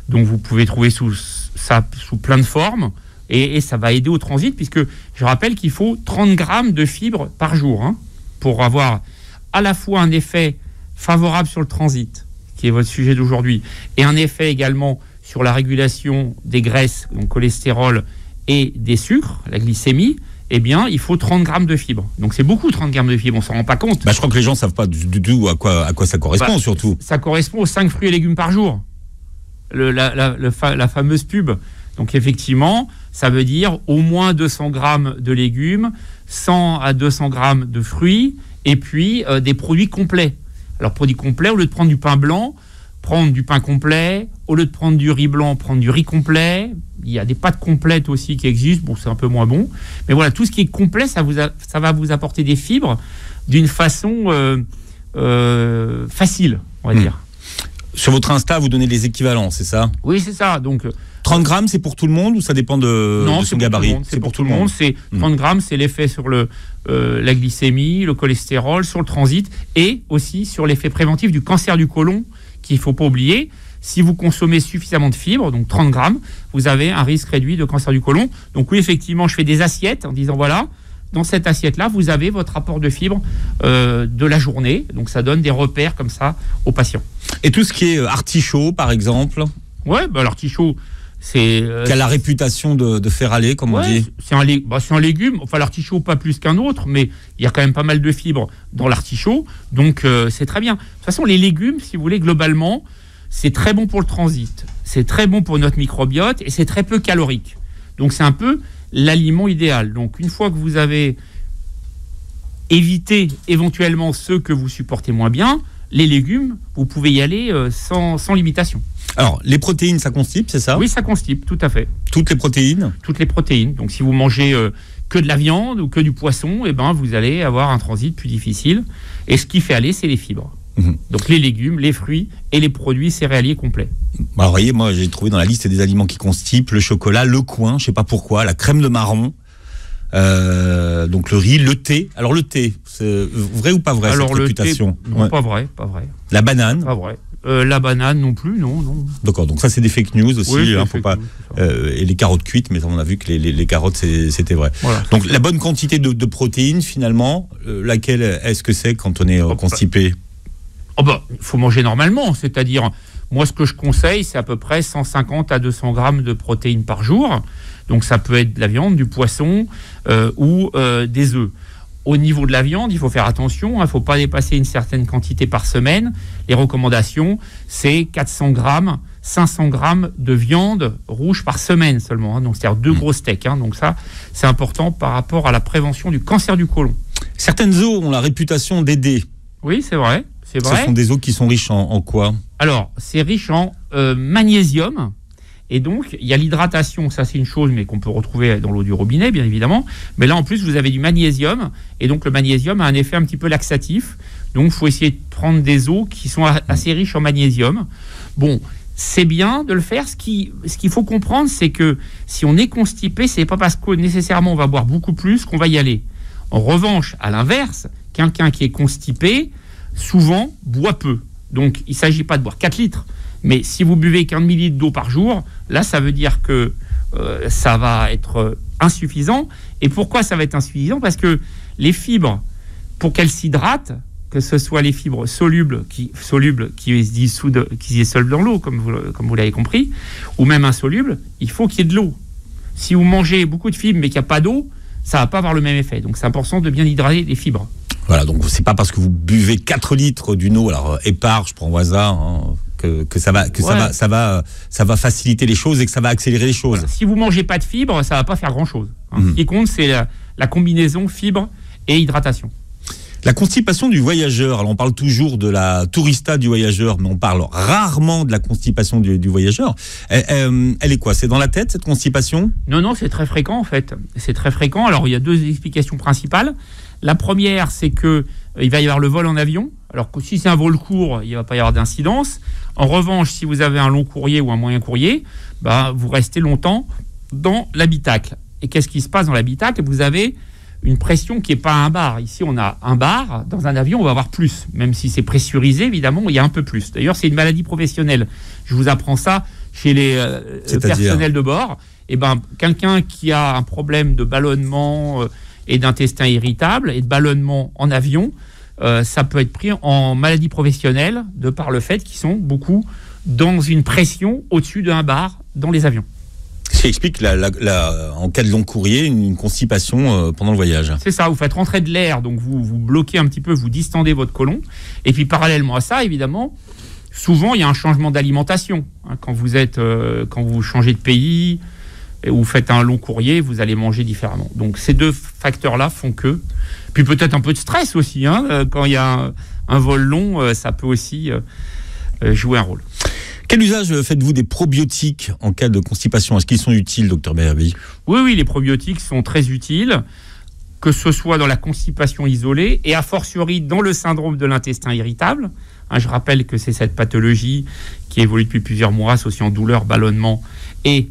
Donc vous pouvez trouver sous plein de formes. Et ça va aider au transit, puisque je rappelle qu'il faut 30 grammes de fibres par jour pour avoir à la fois un effet favorable sur le transit, qui est votre sujet d'aujourd'hui, et un effet également sur la régulation des graisses, donc cholestérol et des sucres, la glycémie. Eh bien, il faut 30 grammes de fibres. Donc c'est beaucoup 30 grammes de fibres, on ne s'en rend pas compte. Je crois que les gens ne savent pas du tout à quoi ça correspond, surtout. Ça correspond aux 5 fruits et légumes par jour. La fameuse pub. Donc effectivement, ça veut dire au moins 200 grammes de légumes, 100 à 200 grammes de fruits, et puis des produits complets. Alors produits complets, au lieu de prendre du pain blanc, prendre du pain complet, au lieu de prendre du riz blanc, prendre du riz complet. Il y a des pâtes complètes aussi qui existent, bon c'est un peu moins bon. Mais voilà, tout ce qui est complet, ça va vous apporter des fibres d'une façon facile, on va dire. Sur votre Insta, vous donnez les équivalents, c'est ça? Oui, c'est ça. Donc 30 grammes, c'est pour tout le monde ou ça dépend de son gabarit? C'est pour tout le monde. 30 grammes, c'est l'effet sur la glycémie, le cholestérol, sur le transit et aussi sur l'effet préventif du cancer du côlon qu'il ne faut pas oublier. Si vous consommez suffisamment de fibres, donc 30 grammes, vous avez un risque réduit de cancer du côlon. Donc oui, effectivement, je fais des assiettes en disant voilà, dans cette assiette-là, vous avez votre apport de fibres de la journée. Donc ça donne des repères comme ça aux patients. Et tout ce qui est artichaut, par exemple? Ouais, l'artichaut, c'est... qui a la réputation de faire aller, comme on dit. C'est un légume. Enfin, l'artichaut, pas plus qu'un autre, mais il y a quand même pas mal de fibres dans l'artichaut. Donc c'est très bien. De toute façon, les légumes, si vous voulez, globalement, c'est très bon pour le transit. C'est très bon pour notre microbiote et c'est très peu calorique. Donc c'est un peu l'aliment idéal. Donc une fois que vous avez évité éventuellement ceux que vous supportez moins bien, les légumes, vous pouvez y aller sans limitation. Alors, les protéines, ça constipe, c'est ça? Oui, ça constipe, tout à fait. Toutes les protéines? Toutes les protéines. Donc si vous mangez que de la viande ou que du poisson, eh ben, vous allez avoir un transit plus difficile. Et ce qui fait aller, c'est les fibres. Donc les légumes, les fruits et les produits céréaliers complets. Alors voyez, moi j'ai trouvé dans la liste des aliments qui constipent le chocolat, le coin, je sais pas pourquoi, la crème de marron, donc le riz, le thé. Alors le thé, c'est vrai ou pas vrai? Alors cette réputation? Thé, non, pas vrai. La banane? Pas vrai. La banane non plus, non. D'accord, donc ça c'est des fake news aussi, oui, faut pas. Et les carottes cuites, mais on a vu que les carottes c'était vrai. Voilà. Donc la bonne quantité de protéines finalement, laquelle est-ce que c'est quand on est constipé? Il faut manger normalement, c'est-à-dire, moi ce que je conseille, c'est à peu près 150 à 200 grammes de protéines par jour. Donc ça peut être de la viande, du poisson ou des œufs. Au niveau de la viande, il faut faire attention, il ne faut pas dépasser une certaine quantité par semaine. Les recommandations, c'est 400 grammes, 500 grammes de viande rouge par semaine seulement. Donc c'est-à-dire 2 gros steaks. Donc ça, c'est important par rapport à la prévention du cancer du côlon. Certaines eaux ont la réputation d'aider. Oui, c'est vrai. Ce sont des eaux qui sont riches en quoi? Alors, c'est riche en magnésium Et donc, il y a l'hydratation, ça c'est une chose, mais qu'on peut retrouver dans l'eau du robinet, bien évidemment. Mais là, en plus, vous avez du magnésium. Et donc, le magnésium a un effet un petit peu laxatif. Donc, il faut essayer de prendre des eaux qui sont assez riches en magnésium. Bon, c'est bien de le faire. Ce qu'il faut comprendre, c'est que si on est constipé, c'est pas parce que nécessairement on va boire beaucoup plus qu'on va y aller. En revanche, à l'inverse, quelqu'un qui est constipé, souvent, boit peu. Donc, il ne s'agit pas de boire 4 litres. Mais si vous buvez qu'un demi-litre d'eau par jour, là, ça veut dire que ça va être insuffisant. Et pourquoi ça va être insuffisant ? Parce que les fibres, pour qu'elles s'hydratent, que ce soit les fibres solubles qui se dissolvent dans l'eau, comme vous l'avez compris, ou même insolubles, il faut qu'il y ait de l'eau. Si vous mangez beaucoup de fibres mais qu'il n'y a pas d'eau, ça ne va pas avoir le même effet. Donc c'est important de bien hydrater les fibres. Voilà, donc c'est pas parce que vous buvez 4 litres d'une eau, alors épars, je prends au hasard, hein, que ça va faciliter les choses et que ça va accélérer les choses. Voilà. Si vous mangez pas de fibres, ça va pas faire grand chose. Ce qui compte, c'est la combinaison fibres et hydratation. La constipation du voyageur, alors on parle toujours de la tourista du voyageur, mais on parle rarement de la constipation du voyageur. Elle est quoi ? C'est dans la tête, cette constipation ? Non, c'est très fréquent en fait. C'est très fréquent. Alors il y a 2 explications principales. La première, c'est que il va y avoir le vol en avion. Alors que si c'est un vol court, il ne va pas y avoir d'incidence. En revanche, si vous avez un long courrier ou un moyen courrier, vous restez longtemps dans l'habitacle. Et qu'est-ce qui se passe dans l'habitacle ? Vous avez une pression qui n'est pas un bar. Ici, on a un bar. Dans un avion, on va avoir plus. Même si c'est pressurisé, évidemment, il y a un peu plus. D'ailleurs, c'est une maladie professionnelle. Je vous apprends ça chez les personnels de bord. Quelqu'un qui a un problème de ballonnement et d'intestin irritable et de ballonnement en avion, ça peut être pris en maladie professionnelle de par le fait qu'ils sont beaucoup dans une pression au-dessus d'un bar dans les avions. Ce qui explique, en cas de long courrier, une constipation pendant le voyage. C'est ça, vous faites rentrer de l'air, donc vous bloquez un petit peu, vous distendez votre côlon. Et puis parallèlement à ça, évidemment, souvent il y a un changement d'alimentation. Quand vous changez de pays, et vous faites un long courrier, vous allez manger différemment. Donc ces 2 facteurs-là font que... Puis peut-être un peu de stress aussi. Quand il y a un vol long, ça peut aussi jouer un rôle. Quel usage faites-vous des probiotiques en cas de constipation ? Est-ce qu'ils sont utiles, Dr Berby ? Oui, les probiotiques sont très utiles, que ce soit dans la constipation isolée et a fortiori dans le syndrome de l'intestin irritable. Je rappelle que c'est cette pathologie qui évolue depuis plusieurs mois, associant douleur, ballonnement et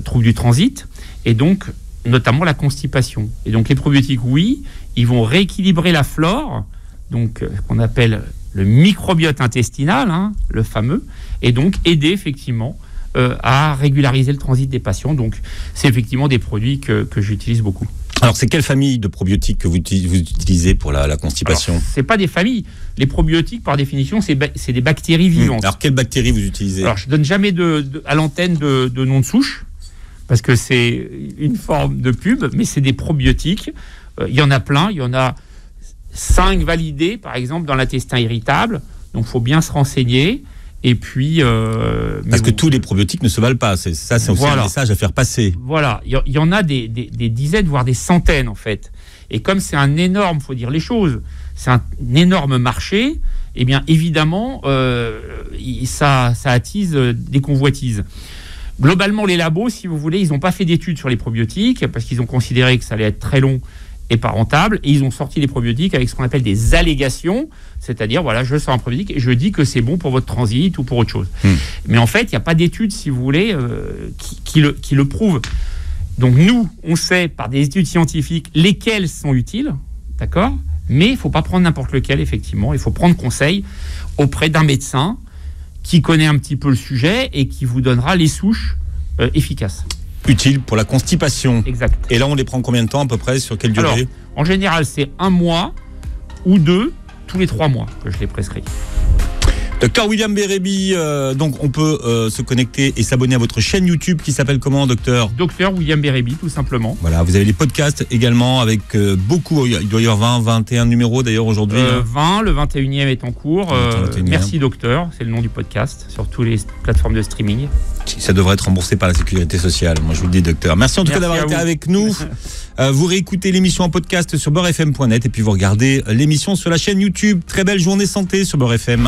troubles du transit, et donc notamment la constipation. Et donc les probiotiques, oui, ils vont rééquilibrer la flore, donc qu'on appelle le microbiote intestinal, le fameux, et donc aider effectivement à régulariser le transit des patients. Donc c'est effectivement des produits que j'utilise beaucoup. Alors c'est quelle famille de probiotiques que vous utilisez pour la constipation ? Alors, c'est pas des familles. Les probiotiques, par définition, c'est des bactéries vivantes. Alors quelles bactéries vous utilisez ? Alors je donne jamais à l'antenne de nom de souche, parce que c'est une forme de pub, mais c'est des probiotiques. Il y en a plein, il y en a 5 validés, par exemple, dans l'intestin irritable. Donc, il faut bien se renseigner. Et puis... parce que tous les probiotiques ne se valent pas. C'est aussi un message à faire passer. Voilà. Il y en a des dizaines, voire des centaines, en fait. Et comme c'est un énorme, il faut dire les choses, c'est un énorme marché, eh bien, évidemment, ça attise des convoitises. Globalement, les labos, si vous voulez, ils n'ont pas fait d'études sur les probiotiques parce qu'ils ont considéré que ça allait être très long et pas rentable, et ils ont sorti les probiotiques avec ce qu'on appelle des allégations, c'est-à-dire, voilà, je sors un probiotique et je dis que c'est bon pour votre transit ou pour autre chose. Mais en fait, il n'y a pas d'études, si vous voulez, qui le prouvent. Donc nous, on sait par des études scientifiques lesquelles sont utiles, d'accord ? Mais il ne faut pas prendre n'importe lequel, effectivement. Il faut prendre conseil auprès d'un médecin qui connaît un petit peu le sujet et qui vous donnera les souches efficaces. Utile pour la constipation. Exact. Et là, on les prend combien de temps à peu près ? Sur quelle durée ? Alors, en général, c'est 1 mois ou 2 tous les 3 mois que je les prescris. Docteur William Bérébi, donc on peut se connecter et s'abonner à votre chaîne YouTube qui s'appelle comment, docteur ? Docteur William Bérébi, tout simplement. Voilà, vous avez les podcasts également avec beaucoup, il doit y avoir 20, 21 numéros d'ailleurs aujourd'hui. 20, le 21e est en cours. Merci docteur, c'est le nom du podcast sur toutes les plateformes de streaming. Ça devrait être remboursé par la sécurité sociale, moi je vous le dis docteur. Merci en tout cas d'avoir été avec nous. Vous réécoutez l'émission en podcast sur beurrefm.net et puis vous regardez l'émission sur la chaîne YouTube. Très belle journée santé sur Beurre FM.